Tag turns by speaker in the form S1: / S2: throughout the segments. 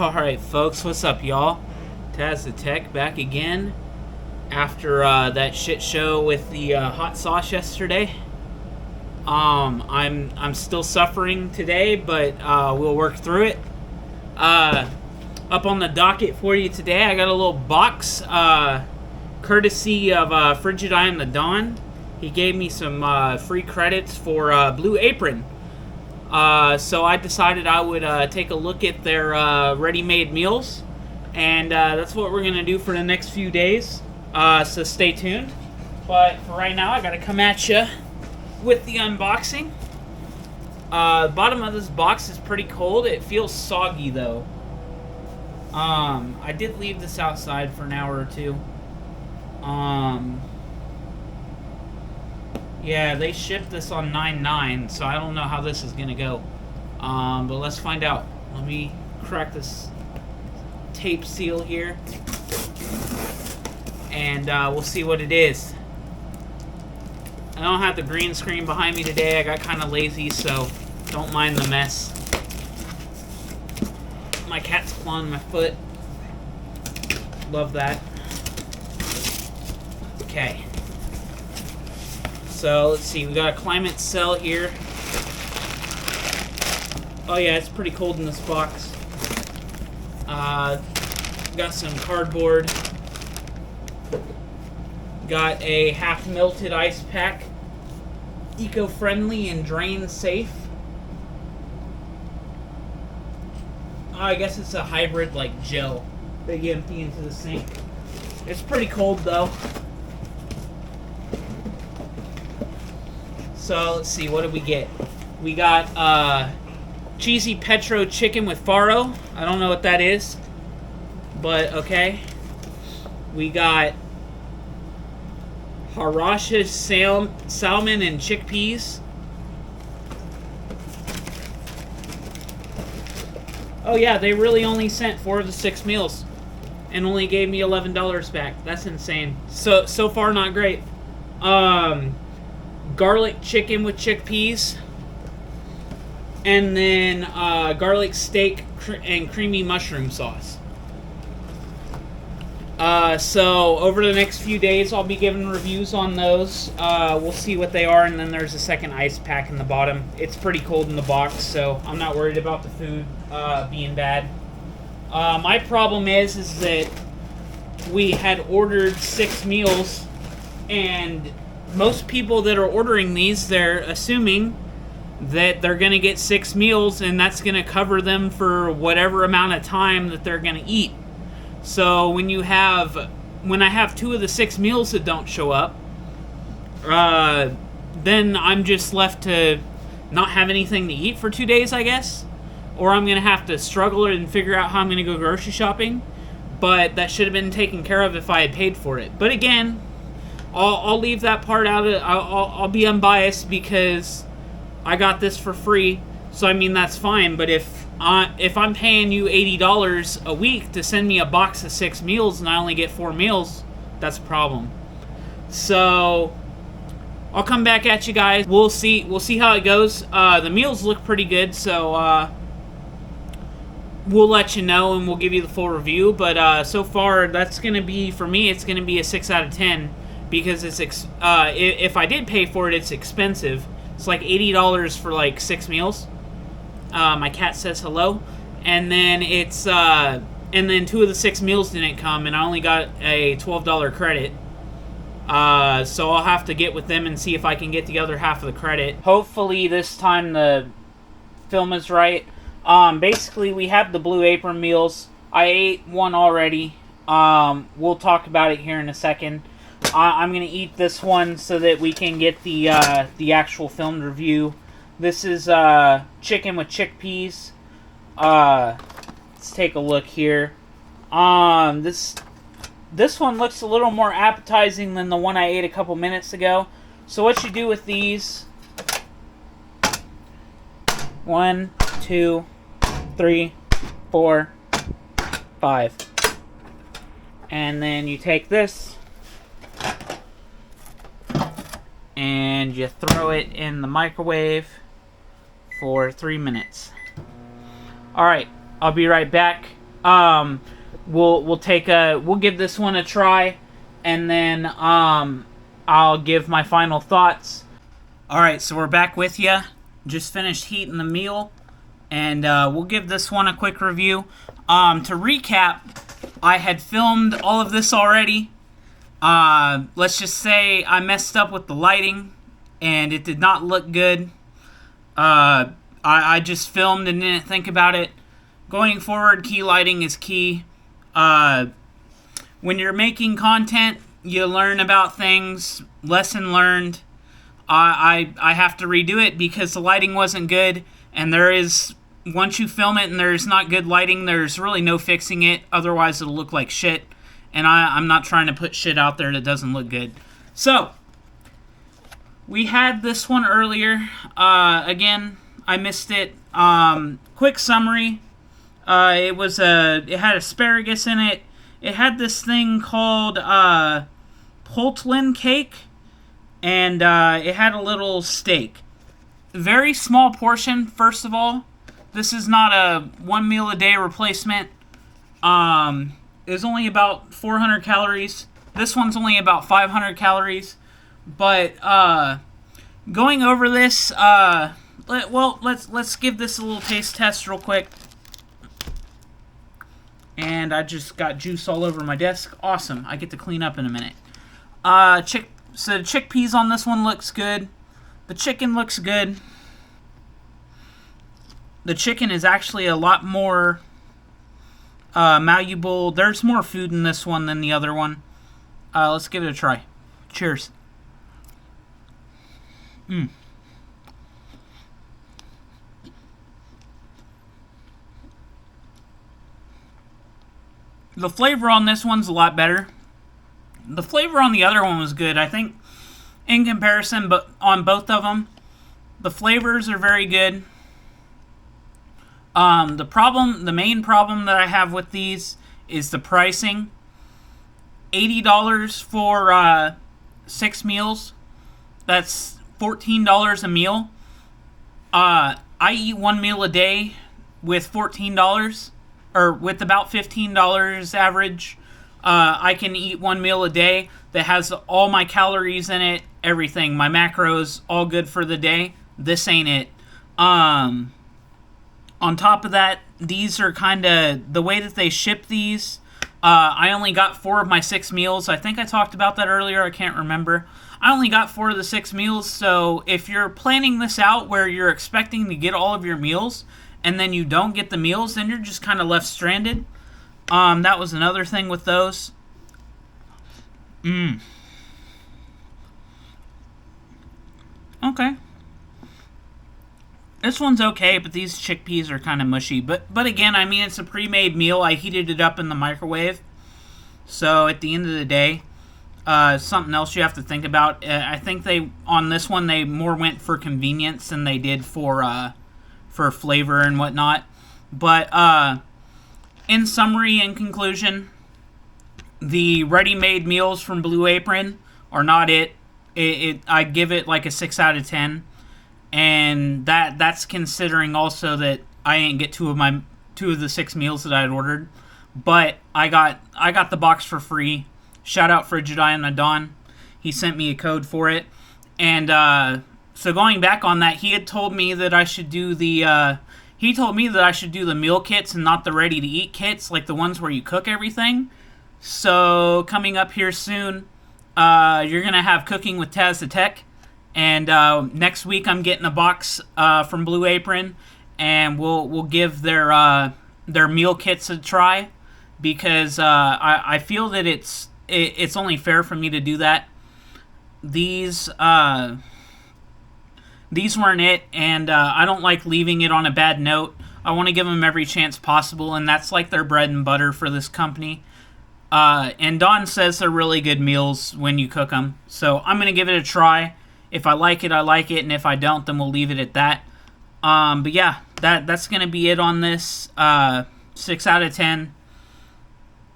S1: Alright folks, what's up y'all? Taz the Tech back again after that shit show with the hot sauce yesterday. I'm still suffering today, but we'll work through it. Up on the docket for you today, I got a little box courtesy of Frigidine the Dawn. He gave me some free credits for Blue Apron. So I decided I would take a look at their ready-made meals, and that's what we're going to do for the next few days, so stay tuned. But for right now, I got to come at you with the unboxing. The bottom of this box is pretty cold. It feels soggy, though. I did leave this outside for an hour or two. Yeah, they shipped this on 9/9, so I don't know how this is gonna go. But let's find out. Let me crack this tape seal here, and we'll see what it is. I don't have the green screen behind me today. I got kind of lazy, so don't mind the mess. My cat's clawing my foot. Love that. Okay. So, let's see, we got a climate cell here. Oh yeah, it's pretty cold in this box. Got some cardboard. Got a half-melted ice pack. Eco-friendly and drain-safe. I guess it's a hybrid, like, gel that you empty into the sink. It's pretty cold, though. So, let's see, what did we get? We got cheesy petro chicken with farro. I don't know what that is, but okay. We got Harasha salmon and chickpeas. Oh yeah, they really only sent 4 of the 6 meals and only gave me $11 back. That's insane. So far, not great. Garlic chicken with chickpeas, and then garlic steak and creamy mushroom sauce. So over the next few days, I'll be giving reviews on those. We'll see what they are, and then there's a second ice pack in the bottom. It's pretty cold in the box, so I'm not worried about the food being bad. My problem is that we had ordered 6 meals, and most people that are ordering these, they're assuming that they're going to get 6 meals, and that's going to cover them for whatever amount of time that they're going to eat. So when I have 2 of the 6 meals that don't show up, then I'm just left to not have anything to eat for 2 days, I guess. Or I'm going to have to struggle and figure out how I'm going to go grocery shopping. But that should have been taken care of if I had paid for it. But again, I'll leave that part out of it. I'll be unbiased because I got this for free. So, I mean, that's fine. But if I'm paying you $80 a week to send me a box of 6 meals and I only get 4 meals, that's a problem. So, I'll come back at you guys. We'll see how it goes. The meals look pretty good, so we'll let you know and we'll give you the full review. But so far, that's going to be, for me, it's going to be a 6 out of 10. Because it's if I did pay for it, it's expensive. It's like $80 for like 6 meals. My cat says hello, and then it's and then 2 of the 6 meals didn't come, and I only got a $12 credit. So I'll have to get with them and see if I can get the other half of the credit. Hopefully this time the film is right. Basically we have the Blue Apron meals. I ate one already. We'll talk about it here in a second. I'm going to eat this one so that we can get the actual filmed review. This is chicken with chickpeas. Let's take a look here. This one looks a little more appetizing than the one I ate a couple minutes ago. So what you do with these, 1, 2, 3, 4, 5. And then you take this and you throw it in the microwave for 3 minutes. Alright, I'll be right back We'll give this one a try, and then I'll give my final thoughts. All right, so we're back with you. Just finished heating the meal, and we'll give this one a quick review. To recap, I had filmed all of this already. Let's just say I messed up with the lighting, and it did not look good. I just filmed and didn't think about it. Going forward, key lighting is key. When you're making content, you learn about things. Lesson learned. I have to redo it because the lighting wasn't good, and once you film it and there's not good lighting, there's really no fixing it. Otherwise, it'll look like shit, and I'm not trying to put shit out there that doesn't look good. So, we had this one earlier. Again, I missed it. Quick summary. It had asparagus in it. It had this thing called Poltlin cake, and it had a little steak. Very small portion, first of all. This is not a 1 meal a day replacement. It's only about 400 calories. This one's only about 500 calories. But going over this, let's give this a little taste test real quick. And I just got juice all over my desk. Awesome. I get to clean up in a minute. So the chickpeas on this one looks good. The chicken looks good. The chicken is actually a lot more malleable. There's more food in this one than the other one. Let's give it a try. Cheers. The flavor on this one's a lot better. The flavor on the other one was good. I think in comparison, but on both of them, the flavors are very good. The main problem that I have with these is the pricing. $80 for 6 meals. That's $14 a meal. I eat 1 meal a day with $14, or with about $15 average. I can eat 1 meal a day that has all my calories in it, everything, my macros, all good for the day. This ain't it. On top of that, these are kind of, the way that they ship these, I only got 4 of my 6 meals. I think I talked about that earlier. I can't remember. I only got 4 of the 6 meals, so if you're planning this out where you're expecting to get all of your meals, and then you don't get the meals, then you're just kind of left stranded. That was another thing with those. Okay. This one's okay, but these chickpeas are kind of mushy. But again, I mean, it's a pre-made meal. I heated it up in the microwave. So at the end of the day, something else you have to think about. I think on this one, they more went for convenience than they did for flavor and whatnot. But in summary and conclusion, the ready-made meals from Blue Apron are not it. I give it like a 6 out of 10. And that's considering also that I didn't get 2 of the 6 meals that I had ordered. But I got the box for free. Shout out for Jedi and Adon. He sent me a code for it. And so going back on that, he had told me that I should do the meal kits and not the ready to eat kits, like the ones where you cook everything. So coming up here soon, you're gonna have Cooking with Taz the Tech. And next week I'm getting a box from Blue Apron, and we'll give their meal kits a try, because I feel that it's only fair for me to do that. These weren't it, and I don't like leaving it on a bad note. I want to give them every chance possible, and that's like their bread and butter for this company. And Don says they're really good meals when you cook them, so I'm gonna give it a try. If I like it, I like it, and if I don't, then we'll leave it at that. But yeah, that's gonna be it on this. 6 out of 10.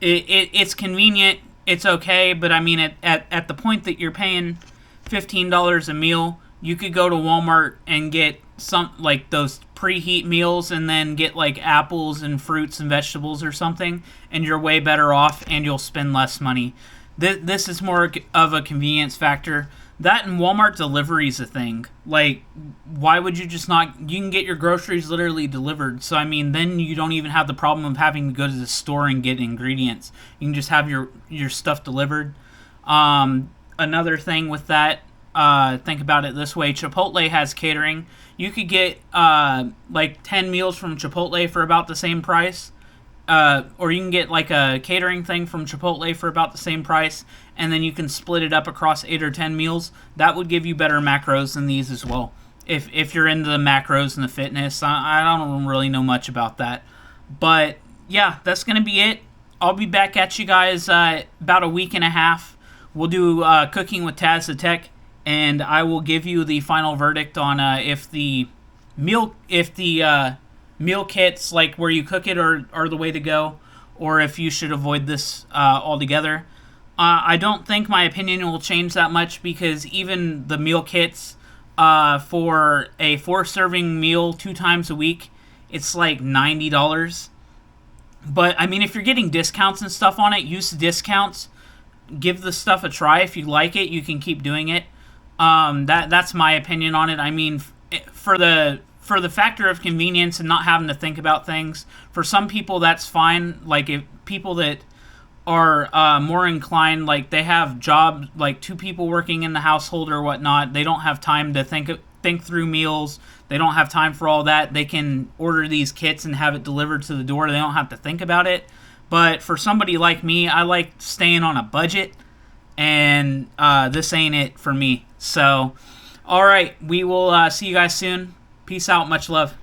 S1: It's convenient. It's okay, but I mean, at the point that you're paying $15 a meal, You could go to Walmart and get some like those preheat meals and then get like apples and fruits and vegetables or something, and you're way better off and you'll spend less money. This is more of a convenience factor. That and Walmart delivery is a thing. Like, why would you just not? You can get your groceries literally delivered. So, I mean, then you don't even have the problem of having to go to the store and get ingredients. You can just have your stuff delivered. Another thing with that, think about it this way. Chipotle has catering. You could get like 10 meals from Chipotle for about the same price. Or you can get like a catering thing from Chipotle for about the same price, and then you can split it up across 8 or 10 meals. That would give you better macros than these as well. If you're into the macros and the fitness, I don't really know much about that. But yeah, that's going to be it. I'll be back at you guys about a week and a half. We'll do Cooking with Taz the Tech, and I will give you the final verdict on if the meal kits, like where you cook it, are the way to go, or if you should avoid this altogether. I don't think my opinion will change that much, because even the meal kits for a 4-serving meal 2 times a week, it's like $90. But, I mean, if you're getting discounts and stuff on it, use the discounts. Give the stuff a try. If you like it, you can keep doing it. That's my opinion on it. I mean, for the factor of convenience and not having to think about things, for some people that's fine. Like, if people that are more inclined, like they have jobs, like 2 people working in the household or whatnot, they don't have time to think through meals. They don't have time for all that. They can order these kits and have it delivered to the door. They don't have to think about it. But for somebody like me, I like staying on a budget, and this ain't it for me. So, all right, we will see you guys soon. Peace out. Much love.